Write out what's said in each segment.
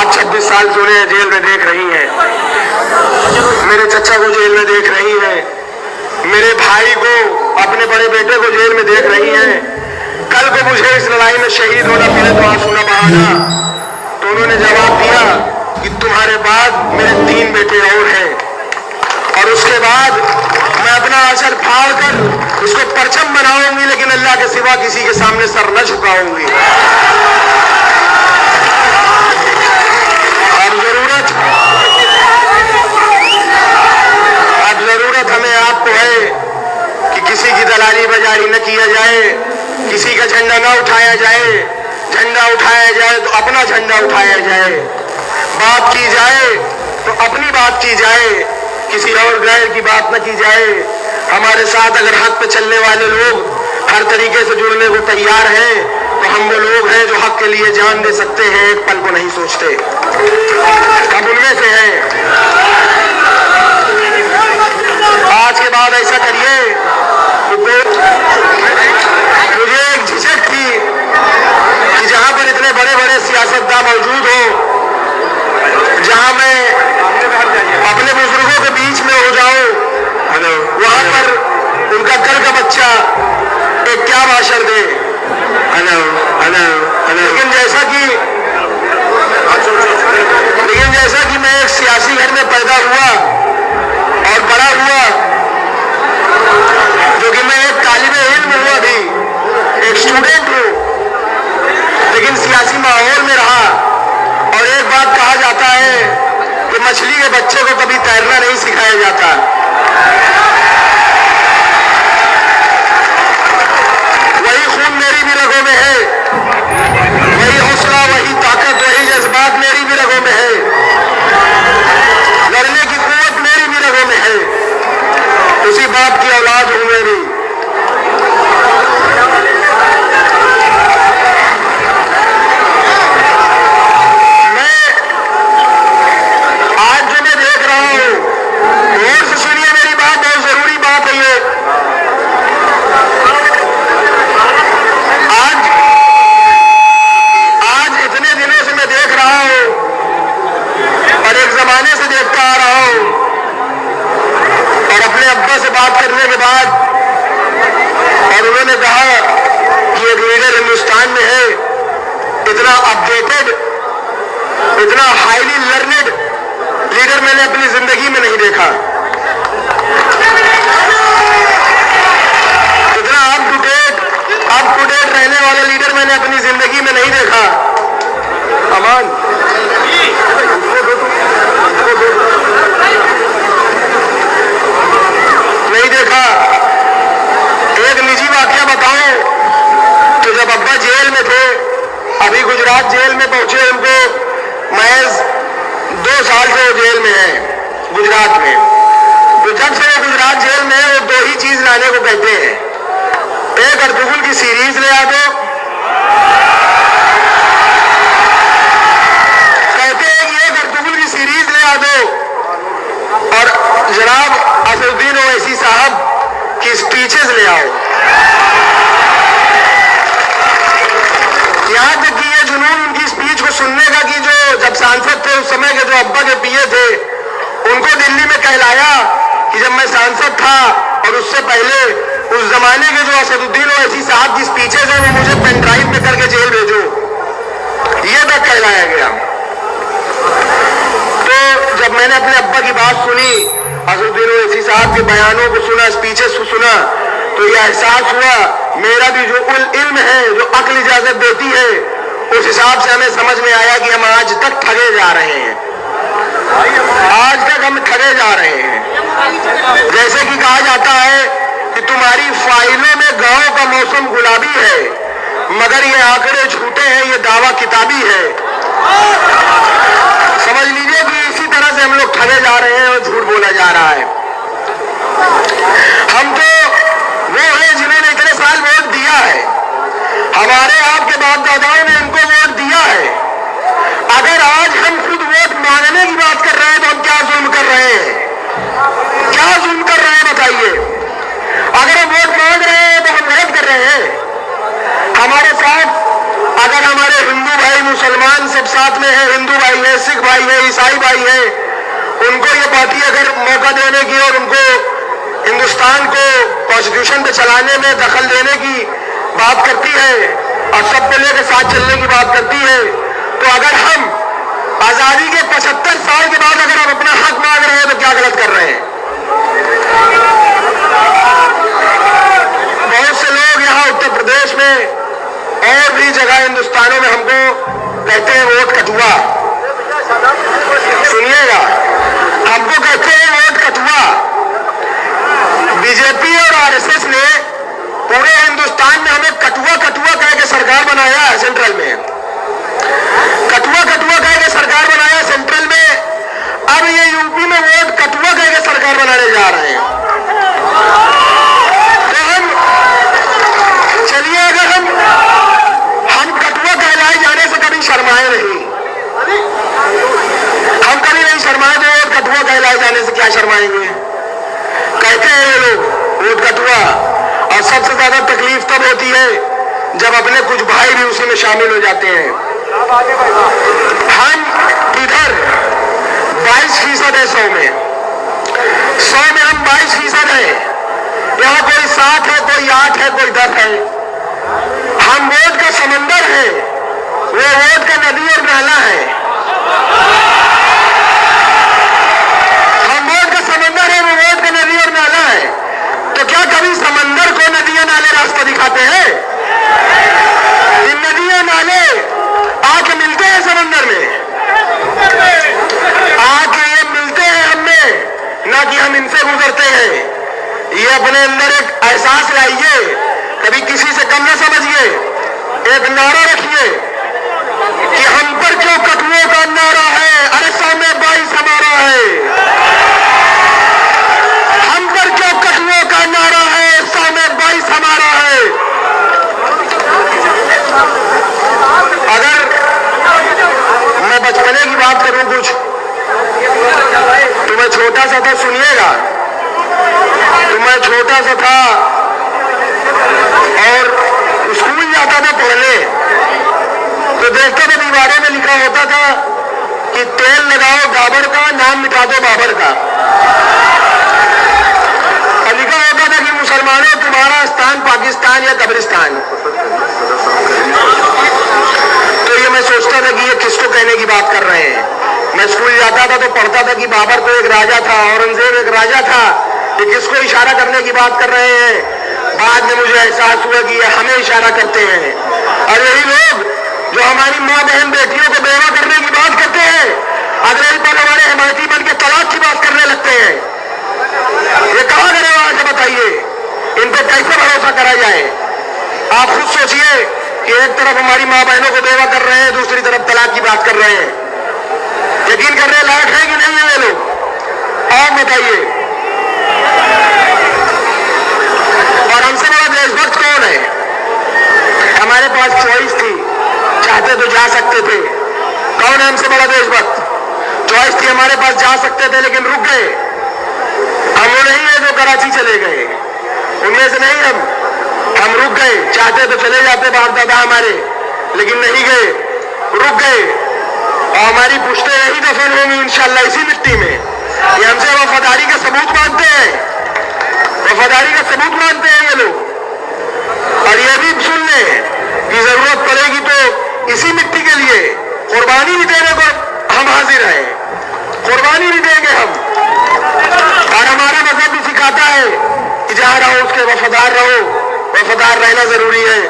आप 26 साल से उन्हें जेल में देख रही हैं, मेरे चचा को जेल में देख रही हैं, मेरे भाई को, अपने बड़े बेटे को जेल में देख रही हैं। कल को मुझे इस लड़ाई में शहीद होना पड़े तो आंसू न बहाना। तो उन्होंने जवाब दिया कि तुम्हारे बाद मेरे 3 बेटे और हैं, और उसके बाद मैं अपना आंचल फाड़ कर उसको परचम बनाऊंगी, लेकिन अल्लाह के सिवा किसी के सामने सर न झुकाऊंगी। अब जरूरत हमें आपको है कि किसी की दलाली बाजारी न किया जाए, किसी का झंडा न उठाया जाए। झंडा उठाया जाए तो अपना झंडा उठाया जाए, बात की जाए तो अपनी बात की जाए, किसी और गैर की बात न की जाए। हमारे साथ अगर हक पे चलने वाले लोग हर तरीके से जुड़ने को तैयार हैं, तो हम वो लोग हैं जो हक के लिए जान दे सकते हैं, एक पल को नहीं सोचते। हम उनमें से हैं। आज के बाद ऐसा करिए, मुझे एक झिझक थी कि जहां पर इतने बड़े बड़े सियासतदान मौजूद हो, जहां मैं अपने बुजुर्गों के बीच में हो जाऊं, वहां पर उनका कल का बच्चा एक क्या भाषण दे। लेकिन जैसा कि मैं एक सियासी घर में पैदा हुआ और बड़ा हुआ, जो कि मैं एक तालिबे इल्म हुआ भी, एक स्टूडेंट हूं, लेकिन सियासी माहौल में रहा। और एक बात कहा जाता है कि मछली के बच्चे को कभी तैरना नहीं सिखाया जाता। वही खून मेरी भी रगों में है, वही हौसला, वही ताकत, वही जज्बात मेरी भी रगों में है, लड़ने की कुव्वत मेरी भी रगों में है। उसी बाप की औलाद हूं मैं भी। बात करने के बाद और उन्होंने कहा कि एक लीडर हिंदुस्तान में है, इतना अपडेटेड, इतना हाईली लर्नेड लीडर मैंने अपनी जिंदगी में नहीं देखा। इतना अप टू डेट रहने वाला लीडर मैंने अपनी जिंदगी में नहीं देखा। अमान नहीं देखा। एक निजी वाकया बताऊं तो जब अब्बा जेल में थे, अभी गुजरात जेल में पहुंचे, उनको महज 2 साल से वो जेल में है गुजरात में। तो जब से वो गुजरात जेल में है, वो 2 ही चीज लाने को कहते हैं। एक अर्तुगरुल की सीरीज ले आ दो, कहते हैं कि एक अर्तुगरुल की सीरीज ले आ दो, और जनाब असदुद्दीन ओवैसी साहब की स्पीचेस ले आओ। यहां तक कि ये जुनून उनकी स्पीच को सुनने का कि जो जब सांसद थे उस समय के जो अब्बा के पीए थे, उनको दिल्ली में कहलाया कि जब मैं सांसद था और उससे पहले उस जमाने के जो असदुद्दीन ओवैसी साहब की स्पीचेस हैं वो मुझे पेन ड्राइव में करके जेल भेजो, ये तक कहलाया गया। तो जब मैंने अपने अब्बा की बात सुनी, असदुद्दीन ओवैसी साहब के बयानों को सुना, स्पीचेस को सुना, तो यह एहसास हुआ मेरा भी जो इल्म है, जो अक्ल इजाजत देती है, उस हिसाब से हमें समझ में आया कि हम आज तक ठगे जा रहे हैं, आज तक हम ठगे जा रहे हैं। जैसे कि कहा जाता है कि तुम्हारी फाइलों में गांव का मौसम गुलाबी है, मगर ये आंकड़े झूठे हैं, ये दावा किताबी है। समझ लीजिए कि इसी तरह से हम लोग ठगे जा रहे हैं और झूठ बोला जा रहा है। हम तो वो हैं जिन्होंने इतने साल वोट दिया है, हमारे आपके बाप दादाओं ने इनको वोट दिया है। अगर आज हम खुद वोट मांगने की बात कर रहे हैं तो हम क्या जुल्म कर रहे हैं, क्या जुल्म कर रहे हैं बताइए। अगर हम वोट मांग रहे हैं तो हम गलत कर रहे हैं। हमारे साथ अगर हमारे हिंदू भाई मुसलमान सब साथ में है, हिंदू भाई है, सिख भाई है, ईसाई भाई है, उनको ये पार्टी अगर मौका देने की और उनको हिंदुस्तान को कॉन्स्टिट्यूशन पे चलाने में दखल देने की बात करती है और सब मिलने के साथ चलने की बात करती है, तो अगर हम आजादी के 75 साल के बाद अगर हम अपना हक मांग रहे हैं तो क्या गलत कर रहे हैं? बहुत से लोग यहाँ उत्तर प्रदेश में और भी जगह हिंदुस्तानों में हमको कहते हैं वोट कटुआ। सुनिएगा, हमको कहते हैं वोट कटुआ। बीजेपी और आरएसएस ने पूरे हिंदुस्तान में हमें कटुआ कटुआ कह के सरकार बनाया है सेंट्रल में, कटुआ कटुआ कह के सरकार बनाया सेंट्रल में। अब ये यूपी में वोट कटुआ कह के सरकार बनाने जा रहे हैं। तो हम चलिए, अगर हम कटुआ कहलाए जाने से कभी शर्माए नहीं, हम कभी नहीं शर्माए थे। वोट कटुआ कहलाए जाने से क्या शर्माएंगे? कहते हैं ये लोग वोट कटुआ, और सबसे ज्यादा तकलीफ तब होती है जब अपने कुछ भाई भी उसी में शामिल हो जाते हैं। हम इधर 22% है 100 में हम 22% है। यहाँ कोई 7 है, कोई 8 है, कोई 10 है। हम वोट का समंदर है, वो वोट का नदी और नाला है। हम वोट का समंदर है, वो वोट का नदी और नाला है। तो क्या कभी समंदर को नदियां नाले रास्ता दिखाते हैं? इन नदियां नाले आके मिलते हैं समंदर में, आके ये मिलते हैं हमें, ना कि हम इनसे गुजरते हैं। ये अपने अंदर एक एहसास लाइए, कभी किसी से कम ना समझिए। एक नारा रखिए कि हम पर क्यों कटुओं का नारा है, अरे 100 में 22 हमारा है। हम पर क्यों कटुओं का नारा है, 100 में 22 हमारा है। अगर मैं बचपने की बात करूं कुछ, तो मैं छोटा सा था, सुनिएगा। तो मैं छोटा सा था और स्कूल जाता था पढ़ने, तो देखता था दीवारों में लिखा होता था कि तेल लगाओ गाबर का, नाम मिटा दो बाबर का। और लिखा होता था कि मुसलमानों तुम्हारा स्थान पाकिस्तान या कब्रिस्तान। तो ये मैं सोचता था कि ये किसको कहने की बात कर रहे हैं। मैं स्कूल जाता था तो पढ़ता था कि बाबर तो एक राजा था, औरंगजेब एक राजा था, ये किसको इशारा करने की बात कर रहे हैं। बाद में मुझे एहसास हुआ कि ये हमें इशारा करते हैं, और यही लोग जो हमारी माँ बहन बेटियों को बेवा करने की बात करते हैं, अगले पल हमारे हिमायती बन के तलाक की बात करने लगते हैं। ये कहाँ का रिवाज है बताइए? इन पर कैसे भरोसा करा जाए? आप खुद सोचिए कि एक तरफ हमारी माँ बहनों को बेवा कर रहे हैं, दूसरी तरफ तलाक की बात कर रहे हैं। यकीन करने लायक है कि नहीं है ये लोग? आप बताइए। और हमसे बड़ा देशभक्त कौन है? हमारे पास चॉइस थी, चाहते तो जा सकते थे। कौन है हमसे बड़ा देशभक्त? चॉइस थी, हमारे पास जा सकते थे, लेकिन रुक गए। हम वो नहीं है जो कराची चले गए, उनमें से नहीं हम रुक गए। चाहते तो चले जाते बाप दादा हमारे, लेकिन नहीं गए, रुक गए। और हमारी पुश्तें यही दफन होंगी इंशाल्लाह इसी मिट्टी में। ये हमसे वफादारी का सबूत मानते हैं, वफादारी का सबूत मानते हैं ये लोग। और ये भी सुन लें कि जरूरत पड़ेगी तो इसी मिट्टी के लिए कुर्बानी भी देने को हम हाजिर हैं, कुर्बानी भी देंगे हम। और हमारा मजहब भी सिखाता है कि जहां रहो उसके वफादार रहो, वफादार रहना जरूरी है।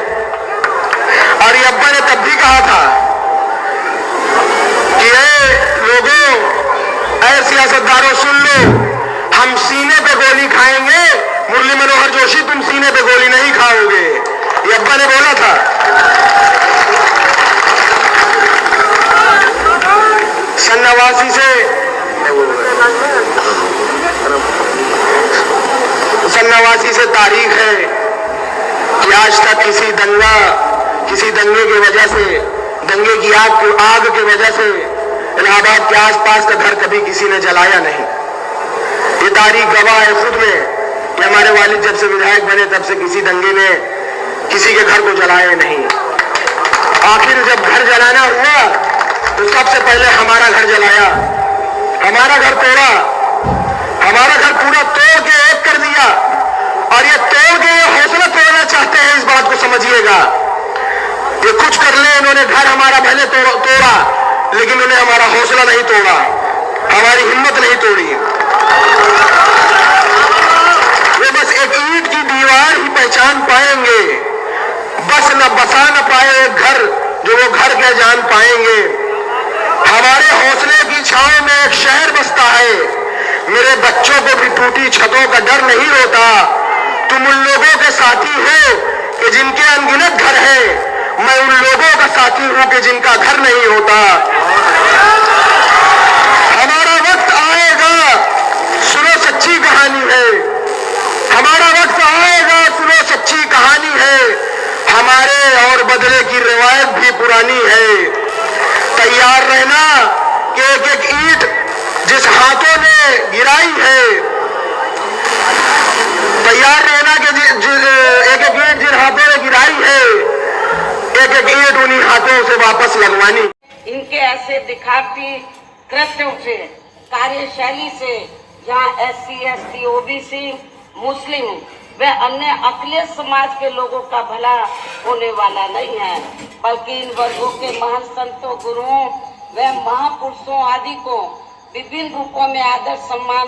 और ये अब्बा ने तब भी कहा था कि लोगों, ऐ सियासतदारों सुन लो, हम सीने पे गोली खाएंगे, मुरली मनोहर जोशी तुम सीने पे गोली नहीं खाओगे। ये अब्बा ने बोला था। सन 89 से 89 से तारीख है कि आज तक किसी दंगे की वजह से, दंगे की आग की वजह से इलाहाबाद के आसपास का घर कभी किसी ने जलाया नहीं। ये तारीख गवाह है खुद में कि हमारे वालिद जब से विधायक बने तब से किसी दंगे ने किसी के घर को जलाया नहीं। आखिर जब घर जलाना हुआ तो सबसे पहले हमारा घर जलाया, हमारा घर तोड़ा, हमारा घर पूरा तोड़ के एक कर दिया। और ये तोड़ के ये हौसला तोड़ना चाहते हैं, इस बात को समझिएगा। ये कुछ कर ले, इन्होंने घर हमारा भले तोड़ा, लेकिन उन्हें हमारा हौसला नहीं तोड़ा, हमारी हिम्मत नहीं तोड़ी। वे बस एक ईंट की दीवार ही पहचान पाएंगे, बस न बसा न पाए एक घर जो वो घर के जान पाएंगे। हमारे हौसले की छांव में एक शहर बसता है, मेरे बच्चों को भी टूटी छतों का डर नहीं होता। तुम उन लोगों के साथी हो कि जिनके अनगिनत घर है, मैं उन लोगों का साथी हूं कि जिनका घर नहीं होता। हमारा वक्त आएगा, सुनो सच्ची कहानी है, हमारा वक्त आएगा, सुनो सच्ची कहानी है। हमारे और बदले की रिवायत भी पुरानी है। तैयार रहना कि एक एक ईंट जिस हाथों ने गिराई है, तैयार रहना कि एक एक ईंट जिन हाथों ने गिराई है, एक एक ईंट उन्हीं हाथों से वापस लगवानी। इनके ऐसे दिखावटी कृत्यों से, कार्यशैली से जहां SC, ST, OBC, मुस्लिम व अन्य अकलियत समाज के लोगों का भला होने वाला नहीं है, बल्कि इन वर्गों के महान संतों, गुरुओं व महापुरुषों आदि को विभिन्न रूपों में आदर सम्मान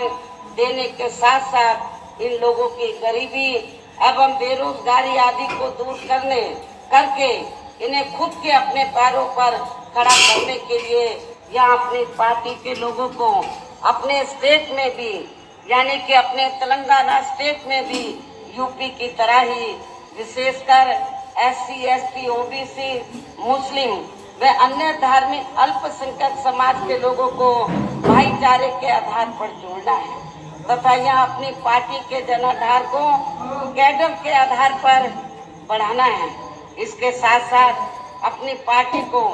देने के साथ साथ इन लोगों की गरीबी एवं बेरोजगारी आदि को दूर करके इन्हें खुद के अपने पैरों पर खड़ा करने के लिए यहाँ अपनी पार्टी के लोगों को अपने स्टेट में भी, यानी कि अपने तेलंगाना स्टेट में भी यूपी की तरह ही विशेषकर SC, ST, OBC, मुस्लिम व अन्य धार्मिक अल्पसंख्यक समाज के लोगों को भाईचारे के आधार पर जोड़ना है तथा यहाँ अपनी पार्टी के जनाधार को कैडर के आधार पर बढ़ाना है। इसके साथ साथ अपनी पार्टी को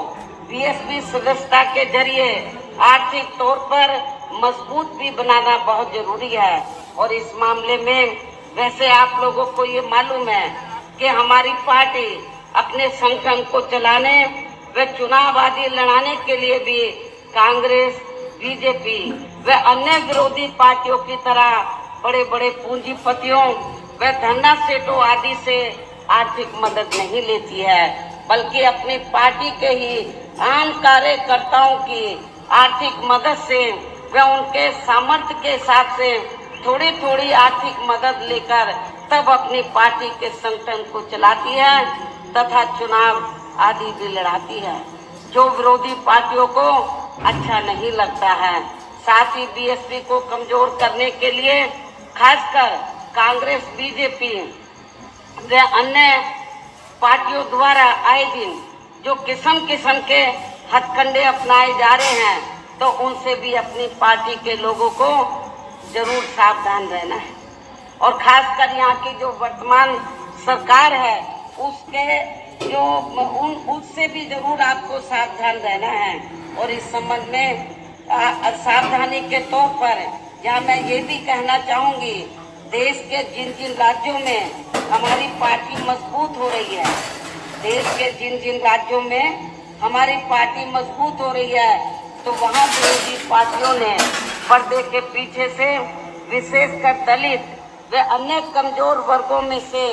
BSP सदस्यता के जरिए आर्थिक तौर पर मजबूत भी बनाना बहुत जरूरी है। और इस मामले में वैसे आप लोगों को ये मालूम है कि हमारी पार्टी अपने संगठन को चलाने व चुनाव आदि लड़ाने के लिए भी कांग्रेस, BJP व अन्य विरोधी पार्टियों की तरह बड़े बड़े पूंजीपतियों व धन्ना सेठों आदि से आर्थिक मदद नहीं लेती है, बल्कि अपनी पार्टी के ही आम कार्यकर्ताओं की आर्थिक मदद से व उनके सामर्थ्य के हिसाब से थोड़ी थोड़ी आर्थिक मदद लेकर तब अपनी पार्टी के संगठन को चलाती है तथा चुनाव आदि भी लड़ाती है, जो विरोधी पार्टियों को अच्छा नहीं लगता है। साथ ही BSP को कमजोर करने के लिए खासकर कांग्रेस, BJP व अन्य पार्टियों द्वारा आए दिन जो किस्म किस्म के हथकंडे अपनाए जा रहे हैं, तो उनसे भी अपनी पार्टी के लोगों को जरूर सावधान रहना है। और खासकर यहाँ की जो वर्तमान सरकार है उसके जो उससे भी जरूर आपको सावधान रहना है। और इस संबंध में सावधानी के तौर पर यहाँ मैं ये भी कहना चाहूँगी, देश के जिन जिन राज्यों में हमारी पार्टी मजबूत हो रही है, देश के जिन जिन राज्यों में हमारी पार्टी मजबूत हो रही है, तो वहाँ विरोधी पार्टियों ने पर्दे के पीछे से विशेषकर दलित व अन्य कमजोर वर्गों में से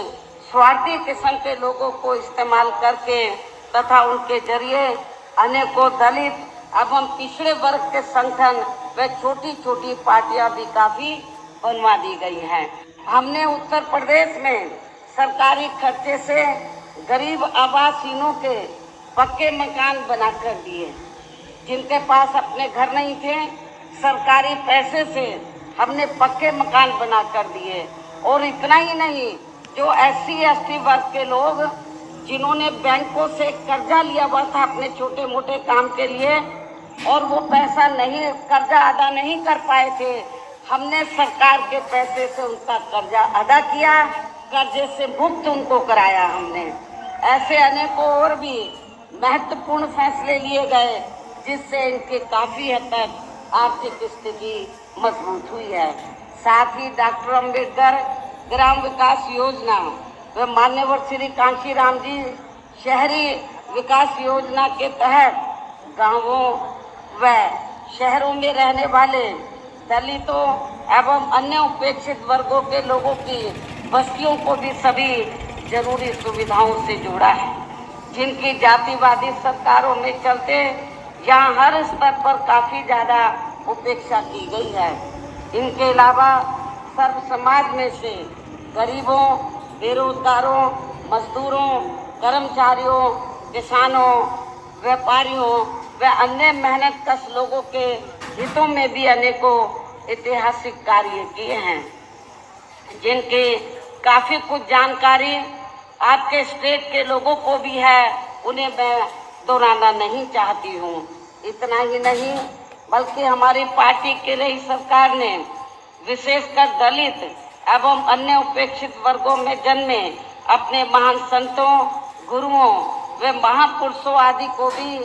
स्वार्थी किस्म के लोगों को इस्तेमाल करके तथा उनके जरिए अनेकों दलित एवं पिछड़े वर्ग के संगठन व छोटी छोटी पार्टियां भी काफी बनवा दी गई हैं। हमने उत्तर प्रदेश में सरकारी खर्चे से गरीब आवासहीनों के पक्के मकान बनाकर दिए, जिनके पास अपने घर नहीं थे सरकारी पैसे से हमने पक्के मकान बनाकर दिए। और इतना ही नहीं, जो SC, ST वर्ग के लोग जिन्होंने बैंकों से कर्जा लिया हुआ था अपने छोटे मोटे काम के लिए और वो पैसा नहीं, कर्जा अदा नहीं कर पाए थे, हमने सरकार के पैसे से उनका कर्जा अदा किया, कर्जे से मुक्त उनको कराया हमने। ऐसे अनेकों और भी महत्वपूर्ण फैसले लिए गए जिससे इनके काफी हद तक आर्थिक स्थिति मजबूत हुई है। साथ ही डॉक्टर अम्बेडकर ग्राम विकास योजना व मान्यवर श्री कांशीराम जी शहरी विकास योजना के तहत गांवों व शहरों में रहने वाले दलितों एवं अन्य उपेक्षित वर्गों के लोगों की बस्तियों को भी सभी जरूरी सुविधाओं से जोड़ा है, जिनकी जातिवादी सरकारों में चलते यहाँ हर स्तर पर काफी ज्यादा उपेक्षा की गई है। इनके अलावा सर्व समाज में से गरीबों, बेरोजगारों, मजदूरों, कर्मचारियों, किसानों, व्यापारियों व अन्य मेहनतकश लोगों के हितों में भी अनेकों ऐतिहासिक कार्य किए हैं, जिनकी काफी कुछ जानकारी आपके स्टेट के लोगों को भी है, उन्हें मैं दोहराना नहीं चाहती हूँ। इतना ही नहीं बल्कि हमारी पार्टी के रही सरकार ने विशेषकर दलित एवं अन्य उपेक्षित वर्गों में जन्मे अपने महान संतों, गुरुओं व महापुरुषों आदि को भी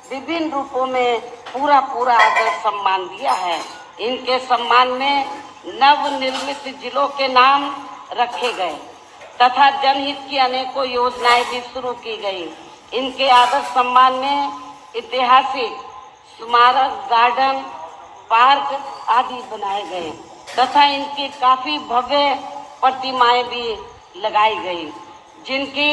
विभिन्न रूपों में पूरा आदर सम्मान दिया है। इनके सम्मान में नवनिर्मित जिलों के नाम रखे गए तथा जनहित की अनेकों योजनाएं भी शुरू की गई। इनके आदर सम्मान में ऐतिहासिक स्मारक, गार्डन, पार्क आदि बनाए गए तथा इनकी काफी भव्य प्रतिमाएं भी लगाई गई, जिनकी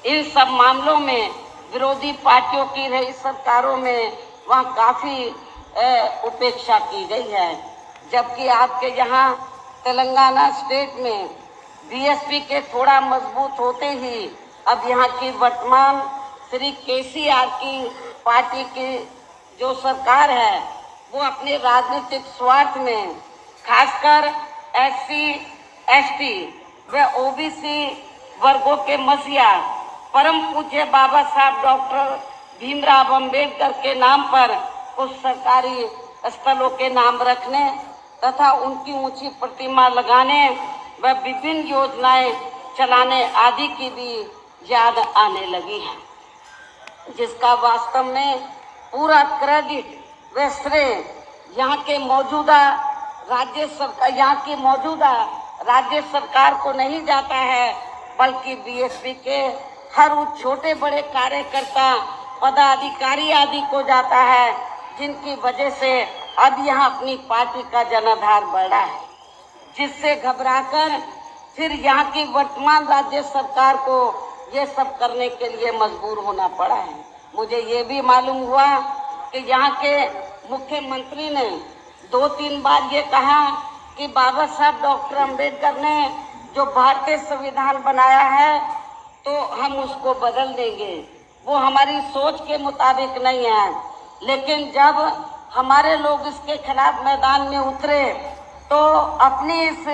इन सब मामलों में विरोधी पार्टियों की रही सरकारों में वहाँ काफी उपेक्षा की गई है। जबकि आपके यहाँ तेलंगाना स्टेट में बीएसपी के थोड़ा मजबूत होते ही अब यहाँ की वर्तमान श्री केसीआर की पार्टी की जो सरकार है वो अपने राजनीतिक स्वार्थ में खासकर एससी, एसटी व ओबीसी वर्गों के मसीहा परम पूज्य बाबा साहब डॉक्टर भीमराव अंबेडकर के नाम पर कुछ सरकारी स्थलों के नाम रखने तथा उनकी ऊंची प्रतिमा लगाने व विभिन्न योजनाएं चलाने आदि की भी याद आने लगी है, जिसका वास्तव में पूरा क्रेडिट व श्रेय यहाँ की मौजूदा राज्य सरकार को नहीं जाता है, बल्कि बीएसपी के हर उस छोटे बड़े कार्यकर्ता, पदाधिकारी आदि को जाता है, जिनकी वजह से अब यहाँ अपनी पार्टी का जनाधार बढ़ा है, जिससे घबराकर फिर यहाँ की वर्तमान राज्य सरकार को ये सब करने के लिए मजबूर होना पड़ा है। मुझे ये भी मालूम हुआ कि यहाँ के मुख्यमंत्री ने 2-3 बार ये कहा कि बाबा साहब डॉक्टर अंबेडकर ने जो भारतीय संविधान बनाया है तो हम उसको बदल देंगे, वो हमारी सोच के मुताबिक नहीं है। लेकिन जब हमारे लोग इसके खिलाफ मैदान में उतरे तो अपनी इस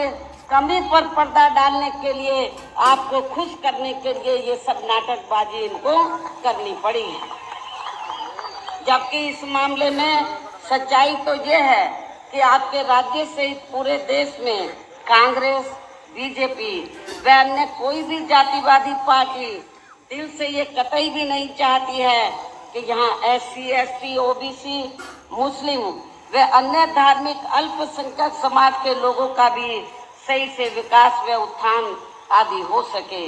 कमी पर पर्दा डालने के लिए, आपको खुश करने के लिए ये सब नाटकबाजी इनको करनी पड़ी है। जबकि इस मामले में सच्चाई तो ये है कि आपके राज्य से पूरे देश में कांग्रेस, बीजेपी व अन्य कोई भी जातिवादी पार्टी दिल से ये कतई भी नहीं चाहती है कि यहाँ एससी, एसटी, ओबीसी, मुस्लिम व अन्य धार्मिक अल्पसंख्यक समाज के लोगों का भी सही से विकास व उत्थान आदि हो सके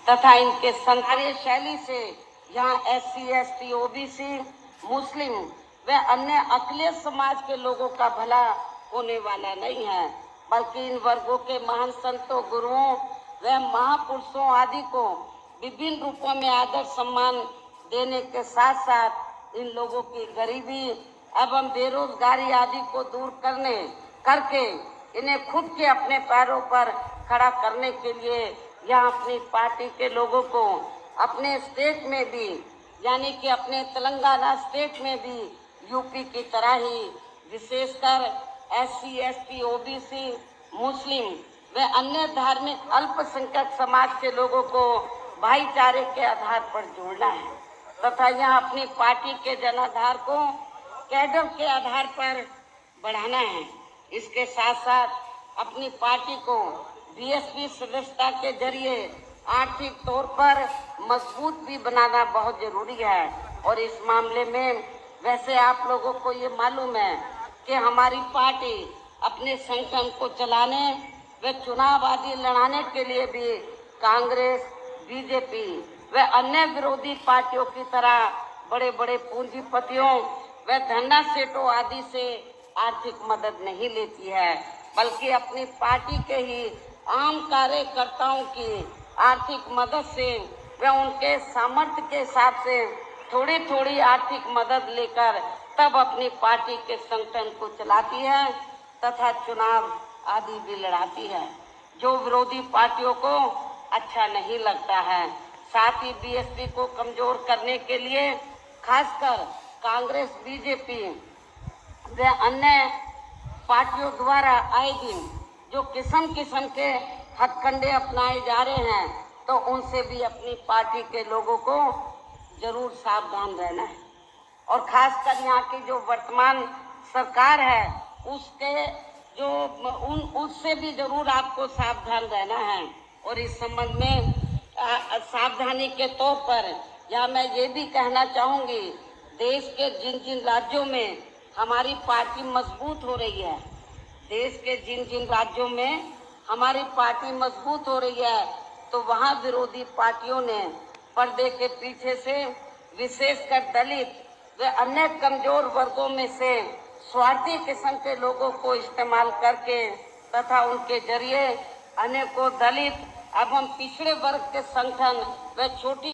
तथा इनके संघर्ष शैली से यहाँ एससी, एसटी, ओबीसी, मुस्लिम व अन्य अकलियत समाज के लोगों का भला होने वाला नहीं है, बल्कि इन वर्गों के महान संतों, गुरुओं व महापुरुषों आदि को विभिन्न रूपों में आदर सम्मान देने के साथ साथ इन लोगों की गरीबी एवं बेरोजगारी आदि को दूर करके इन्हें खुद के अपने पैरों पर खड़ा करने के लिए यहाँ अपनी पार्टी के लोगों को अपने स्टेट में भी, यानी कि अपने तेलंगाना स्टेट में भी यूपी की तरह ही विशेषकर एससी, एसटी, ओबीसी, मुस्लिम व अन्य धार्मिक अल्पसंख्यक समाज के लोगों को भाईचारे के आधार पर जोड़ना है तथा यहाँ अपनी पार्टी के जनाधार को कैडर के आधार पर बढ़ाना है। इसके साथ साथ अपनी पार्टी को बीएसपी सदस्यता के जरिए आर्थिक तौर पर मजबूत भी बनाना बहुत जरूरी है। और इस मामले में वैसे आप लोगों को ये मालूम है कि हमारी पार्टी अपने संगठन को चलाने व चुनाव आदि लड़ाने के लिए भी कांग्रेस, बीजेपी व अन्य विरोधी पार्टियों की तरह बड़े बड़े पूंजीपतियों वह धन्ना सेठों आदि से आर्थिक मदद नहीं लेती है, बल्कि अपनी पार्टी के ही आम कार्यकर्ताओं की आर्थिक मदद से वह उनके सामर्थ्य के हिसाब से थोड़ी थोड़ी आर्थिक मदद लेकर तब अपनी पार्टी के संगठन को चलाती है तथा चुनाव आदि भी लड़ाती है, जो विरोधी पार्टियों को अच्छा नहीं लगता है। साथ ही बीएसपी को कमजोर करने के लिए खासकर कांग्रेस, बीजेपी व अन्य पार्टियों द्वारा आए दिन जो किस्म किस्म के हथकंडे अपनाए जा रहे हैं, तो उनसे भी अपनी पार्टी के लोगों को जरूर सावधान रहना है। और खासकर यहाँ की जो वर्तमान सरकार है उसके जो उससे भी जरूर आपको सावधान रहना है। और इस संबंध में सावधानी के तौर पर या मैं ये भी कहना चाहूँगी, देश के जिन जिन राज्यों में हमारी पार्टी मजबूत हो रही है, देश के जिन जिन राज्यों में हमारी पार्टी मजबूत हो रही है, तो वहाँ विरोधी पार्टियों ने पर्दे के पीछे से विशेषकर दलित व अन्य कमजोर वर्गों में से स्वार्थी किस्म के लोगों को इस्तेमाल करके तथा उनके जरिए अनेकों दलित एवं पिछड़े वर्ग के संगठन व छोटी